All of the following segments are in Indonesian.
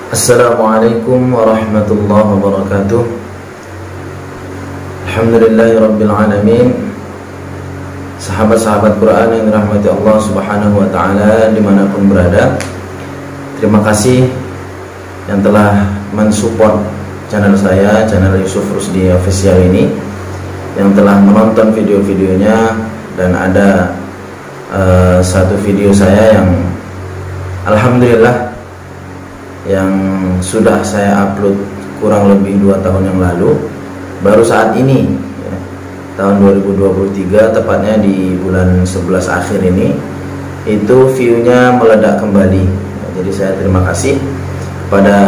Assalamualaikum warahmatullahi wabarakatuh. Alhamdulillahirabbil alamin. Sahabat-sahabat Quran yang dirahmati Allah Subhanahu wa taala dimanapun berada, terima kasih yang telah mensupport channel saya, channel Yusuf Rusdi Official ini, yang telah menonton video-videonya. Dan ada satu video saya yang alhamdulillah yang sudah saya upload kurang lebih 2 tahun yang lalu, baru saat ini ya, tahun 2023 tepatnya di bulan 11 akhir ini, itu view-nya meledak kembali. Jadi saya terima kasih kepada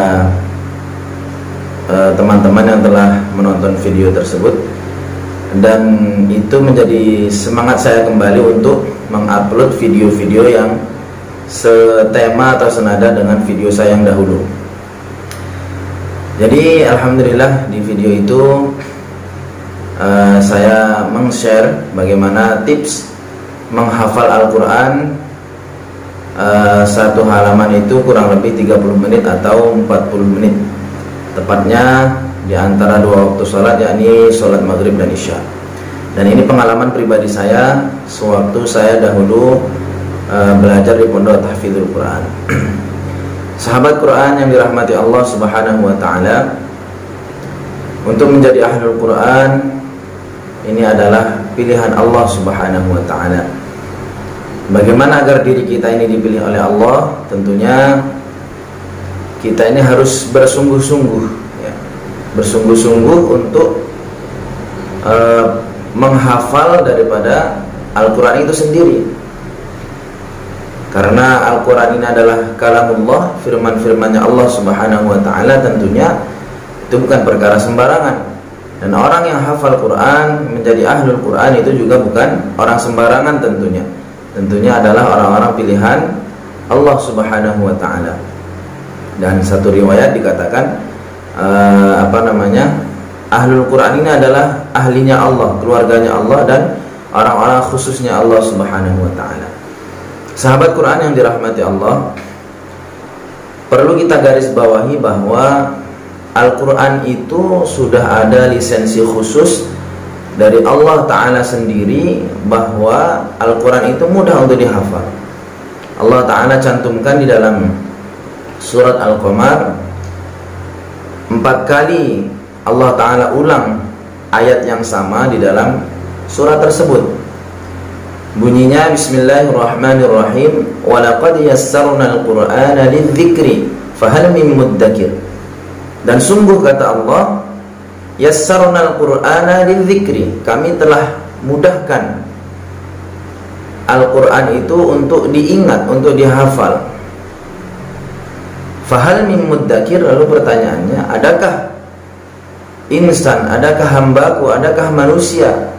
teman-teman yang telah menonton video tersebut, dan itu menjadi semangat saya kembali untuk mengupload video-video yang setema atau senada dengan video saya yang dahulu. Jadi alhamdulillah di video itu saya meng-share bagaimana tips menghafal Al-Quran. Satu halaman itu kurang lebih 30 menit atau 40 menit, tepatnya di antara 2 waktu sholat, yakni sholat maghrib dan isya. Dan ini pengalaman pribadi saya sewaktu saya dahulu belajar di pondok tahfidzul Quran. Sahabat Quran yang dirahmati Allah Subhanahu wa taala, untuk menjadi ahlul Quran ini adalah pilihan Allah Subhanahu wa taala. Bagaimana agar diri kita ini dipilih oleh Allah? Tentunya kita ini harus bersungguh-sungguh ya, bersungguh-sungguh untuk menghafal daripada Al-Quran itu sendiri. Karena Al-Quran ini adalah kalamullah, firman-firmannya Allah Subhanahu wa ta'ala, tentunya itu bukan perkara sembarangan. Dan orang yang hafal Quran, menjadi ahlul Quran, itu juga bukan orang sembarangan tentunya. Tentunya adalah orang-orang pilihan Allah Subhanahu wa ta'ala. Dan satu riwayat dikatakan ahlul Quran ini adalah ahlinya Allah, keluarganya Allah, dan orang-orang khususnya Allah Subhanahu wa ta'ala. Sahabat Quran yang dirahmati Allah, perlu kita garis bawahi bahwa Al-Quran itu sudah ada lisensi khusus dari Allah Ta'ala sendiri, bahwa Al-Quran itu mudah untuk dihafal. Allah Ta'ala cantumkan di dalam surat Al-Qamar 4 kali Allah Ta'ala ulang ayat yang sama di dalam surat tersebut. Bunyinya bismillahirrahmanirrahim, walaqad yassarnal qur'ana lidzikri fahal min muddakir. Dan sungguh kata Allah, yassarnal qur'ana lidzikri, kami telah mudahkan Al-Quran itu untuk diingat, untuk dihafal. Fahal min muddakir, lalu pertanyaannya, adakah insan, adakah hambaku, adakah manusia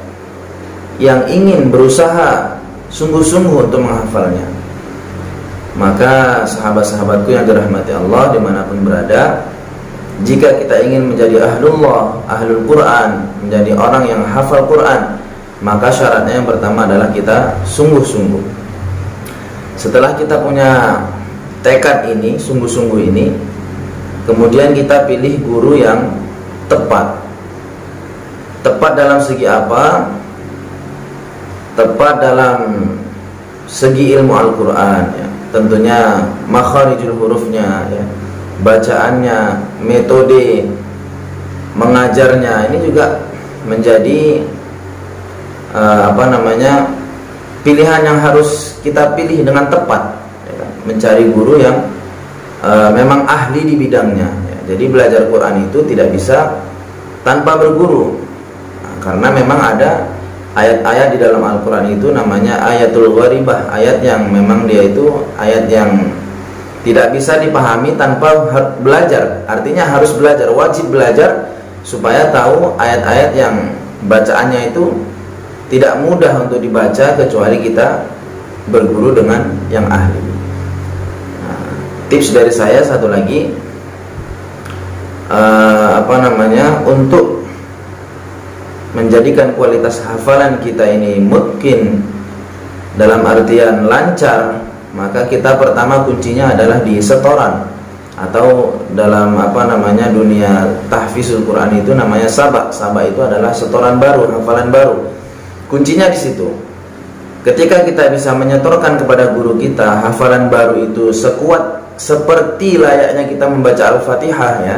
yang ingin berusaha sungguh-sungguh untuk menghafalnya? Maka sahabat-sahabatku yang dirahmati Allah dimanapun berada, jika kita ingin menjadi ahlullah, ahlul Quran, menjadi orang yang hafal Quran, maka syaratnya yang pertama adalah kita sungguh-sungguh. Setelah kita punya tekad ini, sungguh-sungguh ini, kemudian kita pilih guru yang tepat. Tepat dalam segi apa? Tepat dalam segi ilmu Al-Quran ya. Tentunya makharijul hurufnya ya, bacaannya, metode mengajarnya, ini juga menjadi pilihan yang harus kita pilih dengan tepat ya. Mencari guru yang memang ahli di bidangnya ya. Jadi belajar Quran itu tidak bisa tanpa berguru, karena memang ada ayat-ayat di dalam Al-Quran itu namanya ayatul gharibah, ayat yang memang dia itu ayat yang tidak bisa dipahami tanpa belajar. Artinya harus belajar, wajib belajar, supaya tahu ayat-ayat yang bacaannya itu tidak mudah untuk dibaca kecuali kita berguru dengan yang ahli. Nah, tips dari saya satu lagi, untuk menjadikan kualitas hafalan kita ini mungkin dalam artian lancar, maka kita pertama kuncinya adalah di setoran. atau dalam dunia tahfizul Quran itu namanya sabak. Sabak itu adalah setoran baru, hafalan baru. Kuncinya di situ. Ketika kita bisa menyetorkan kepada guru kita hafalan baru itu sekuat seperti layaknya kita membaca Al-Fatihah, ya,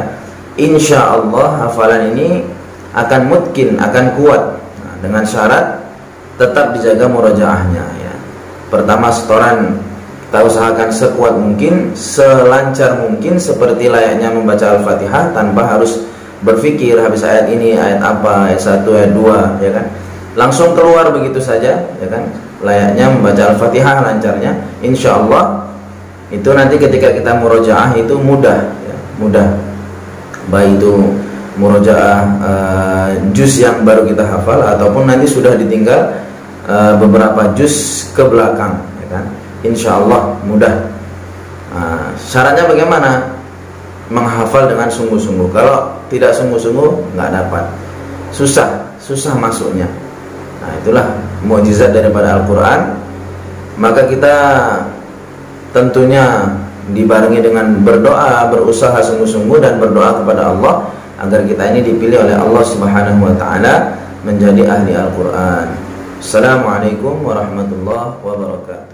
insya Allah hafalan ini akan mungkin, akan kuat. Nah, dengan syarat tetap dijaga murojaahnya, ya. Pertama, setoran kita usahakan sekuat mungkin, selancar mungkin, seperti layaknya membaca Al-Fatihah, tanpa harus berpikir habis ayat ini, ayat apa, ayat 1, ayat 2, ya kan. Langsung keluar begitu saja, ya kan, layaknya membaca Al-Fatihah lancarnya. Insya Allah itu nanti ketika kita murojaah itu mudah, ya, mudah. Baik itu murojaah juz yang baru kita hafal ataupun nanti sudah ditinggal beberapa juz ke belakang, ya kan. Insya Allah mudah. Syaratnya bagaimana? Menghafal dengan sungguh-sungguh. Kalau tidak sungguh-sungguh nggak dapat, susah masuknya. Nah, itulah mukjizat daripada Al-Quran. Maka kita tentunya dibarengi dengan berdoa, berusaha sungguh-sungguh dan berdoa kepada Allah agar kita ini dipilih oleh Allah Subhanahu wa taala menjadi ahli Al-Quran. Assalamualaikum warahmatullahi wabarakatuh.